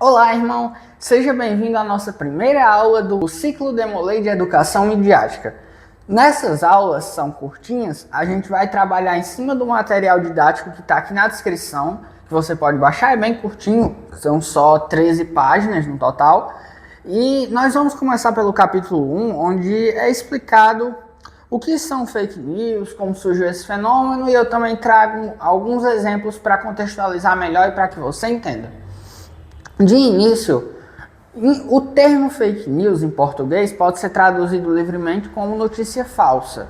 Olá, irmão! Seja bem-vindo à nossa primeira aula do ciclo Demolei de Educação Midiática. Nessas aulas, são curtinhas, a gente vai trabalhar em cima do material didático que está aqui na descrição, que você pode baixar, é bem curtinho, são só 13 páginas no total. E nós vamos começar pelo capítulo 1, onde é explicado o que são fake news, como surgiu esse fenômeno, e eu também trago alguns exemplos para contextualizar melhor e para que você entenda. De início, o termo fake news em português pode ser traduzido livremente como notícia falsa,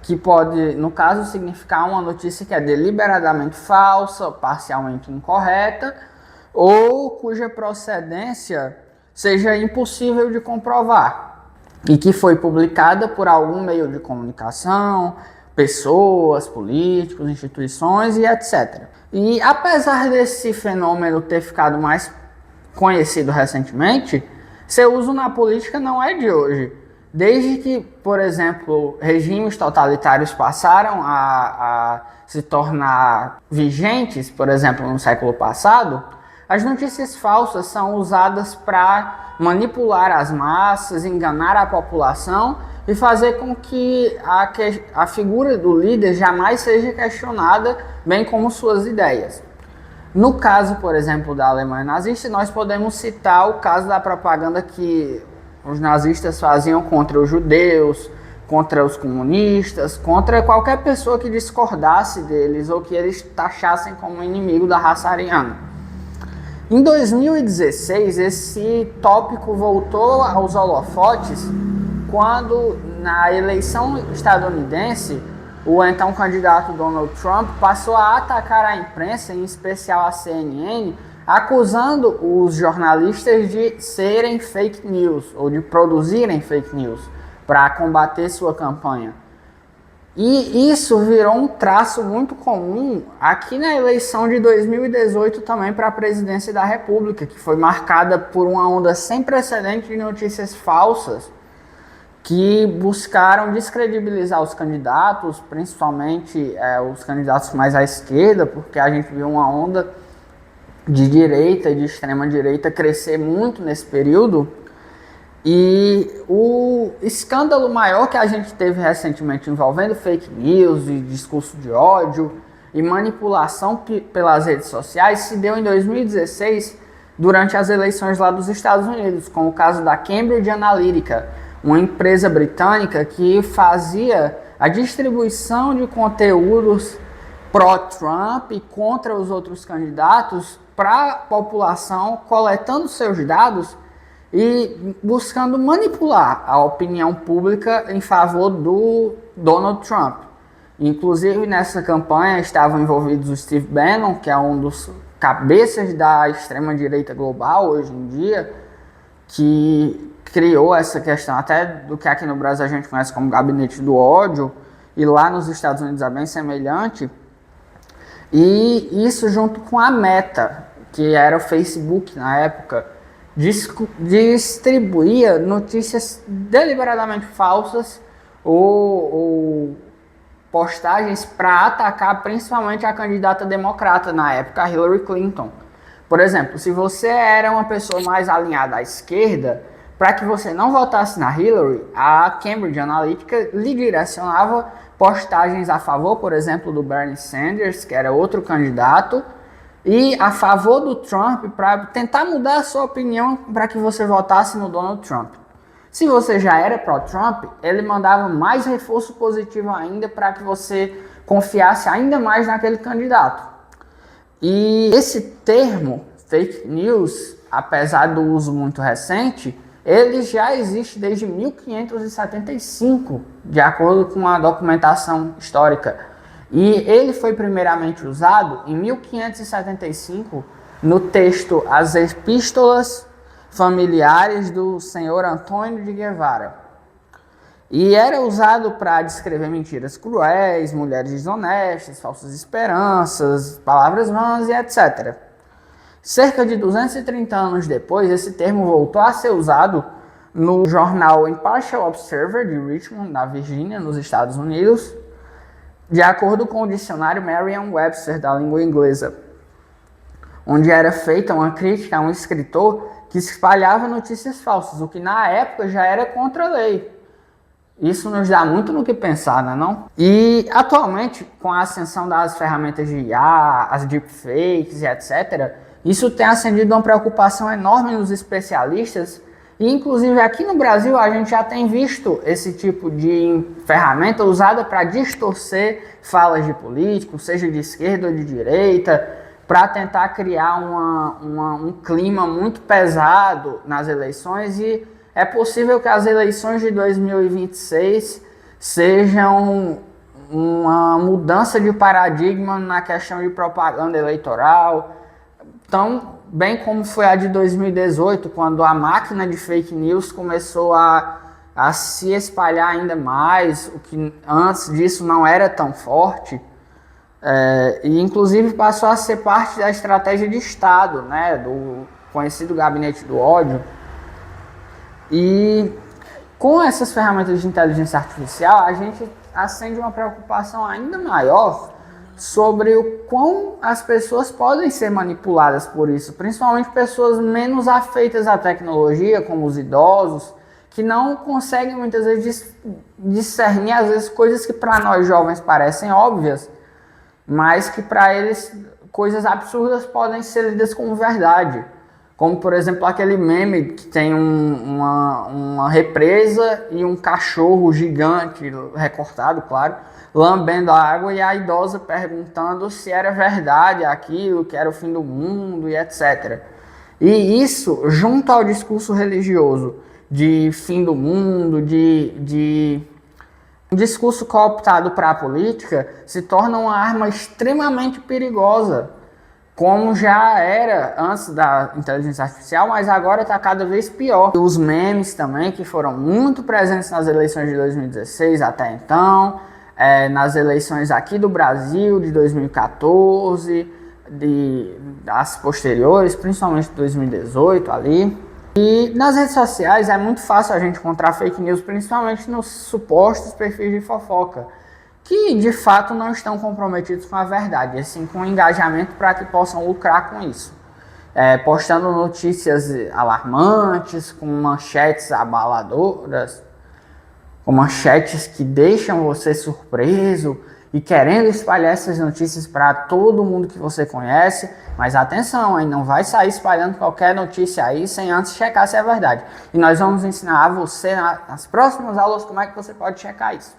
que pode, no caso, significar uma notícia que é deliberadamente falsa, parcialmente incorreta, ou cuja procedência seja impossível de comprovar, e que foi publicada por algum meio de comunicação, pessoas, políticos, instituições e etc. E apesar desse fenômeno ter ficado mais conhecido recentemente, seu uso na política não é de hoje. Desde que, por exemplo, regimes totalitários passaram a se tornar vigentes, por exemplo, no século passado, as notícias falsas são usadas para manipular as massas, enganar a população e fazer com que a figura do líder jamais seja questionada, bem como suas ideias. No caso, por exemplo, da Alemanha nazista, nós podemos citar o caso da propaganda que os nazistas faziam contra os judeus, contra os comunistas, contra qualquer pessoa que discordasse deles ou que eles taxassem como inimigo da raça ariana. Em 2016, esse tópico voltou aos holofotes quando, na eleição estadunidense, o então candidato Donald Trump passou a atacar a imprensa, em especial a CNN, acusando os jornalistas de serem fake news ou de produzirem fake news para combater sua campanha. E isso virou um traço muito comum aqui na eleição de 2018 também para a presidência da República, que foi marcada por uma onda sem precedente de notícias falsas que buscaram descredibilizar os candidatos, principalmente os candidatos mais à esquerda, porque a gente viu uma onda de direita e de extrema direita crescer muito nesse período. E o escândalo maior que a gente teve recentemente envolvendo fake news e discurso de ódio e manipulação pelas redes sociais se deu em 2016 durante as eleições lá dos Estados Unidos, com o caso da Cambridge Analytica, uma empresa britânica que fazia a distribuição de conteúdos pró-Trump e contra os outros candidatos para a população, coletando seus dados e buscando manipular a opinião pública em favor do Donald Trump. Inclusive, nessa campanha estavam envolvidos o Steve Bannon, que é um dos cabeças da extrema-direita global hoje em dia, que criou essa questão até do que aqui no Brasil a gente conhece como gabinete do ódio, e lá nos Estados Unidos é bem semelhante. E isso junto com a Meta, que era o Facebook na época, distribuía notícias deliberadamente falsas ou postagens para atacar principalmente a candidata democrata na época, a Hillary Clinton. Por exemplo, se você era uma pessoa mais alinhada à esquerda, para que você não votasse na Hillary, a Cambridge Analytica lhe direcionava postagens a favor, por exemplo, do Bernie Sanders, que era outro candidato, e a favor do Trump, para tentar mudar a sua opinião para que você votasse no Donald Trump. Se você já era pró-Trump, ele mandava mais reforço positivo ainda para que você confiasse ainda mais naquele candidato. E esse termo, fake news, apesar do uso muito recente, ele já existe desde 1575, de acordo com a documentação histórica. E ele foi primeiramente usado em 1575 no texto As Epístolas Familiares do Senhor Antônio de Guevara. E era usado para descrever mentiras cruéis, mulheres desonestas, falsas esperanças, palavras vãs e etc. Cerca de 230 anos depois, esse termo voltou a ser usado no jornal Impartial Observer de Richmond, na Virgínia, nos Estados Unidos, de acordo com o dicionário Merriam-Webster da língua inglesa. onde era feita uma crítica a um escritor que espalhava notícias falsas, o que na época já era contra a lei. Isso nos dá muito no que pensar, não é não? E atualmente, com a ascensão das ferramentas de IA, as deepfakes e etc., isso tem acendido uma preocupação enorme nos especialistas. E inclusive aqui no Brasil a gente já tem visto esse tipo de ferramenta usada para distorcer falas de políticos, seja de esquerda ou de direita, para tentar criar um clima muito pesado nas eleições. E é possível que as eleições de 2026 sejam uma mudança de paradigma na questão de propaganda eleitoral, tão bem como foi a de 2018, quando a máquina de fake news começou a se espalhar ainda mais, o que antes disso não era tão forte, e inclusive passou a ser parte da estratégia de Estado, né, do conhecido gabinete do ódio. E com essas ferramentas de inteligência artificial, a gente acende uma preocupação ainda maior sobre o quão as pessoas podem ser manipuladas por isso, principalmente pessoas menos afeitas à tecnologia, como os idosos, que não conseguem muitas vezes discernir, às vezes, coisas que para nós jovens parecem óbvias, mas que para eles coisas absurdas podem ser lidas como verdade. Como, por exemplo, aquele meme que tem uma represa e um cachorro gigante, recortado, claro, lambendo a água, e a idosa perguntando se era verdade aquilo, que era o fim do mundo e etc. E isso, junto ao discurso religioso de fim do mundo, de um discurso cooptado para a política, se torna uma arma extremamente perigosa, como já era antes da inteligência artificial, mas agora está cada vez pior. Os memes também, que foram muito presentes nas eleições de 2016 até então, nas eleições aqui do Brasil de 2014, das posteriores, principalmente de 2018 ali. E nas redes sociais é muito fácil a gente encontrar fake news, principalmente nos supostos perfis de fofoca, que de fato não estão comprometidos com a verdade, assim com o engajamento para que possam lucrar com isso. Postando notícias alarmantes, com manchetes abaladoras, com manchetes que deixam você surpreso e querendo espalhar essas notícias para todo mundo que você conhece. Mas atenção, hein? Não vai sair espalhando qualquer notícia aí sem antes checar se é verdade. E nós vamos ensinar a você nas próximas aulas como é que você pode checar isso.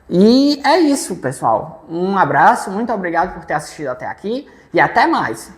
E é isso, pessoal. Um abraço, muito obrigado por ter assistido até aqui e até mais!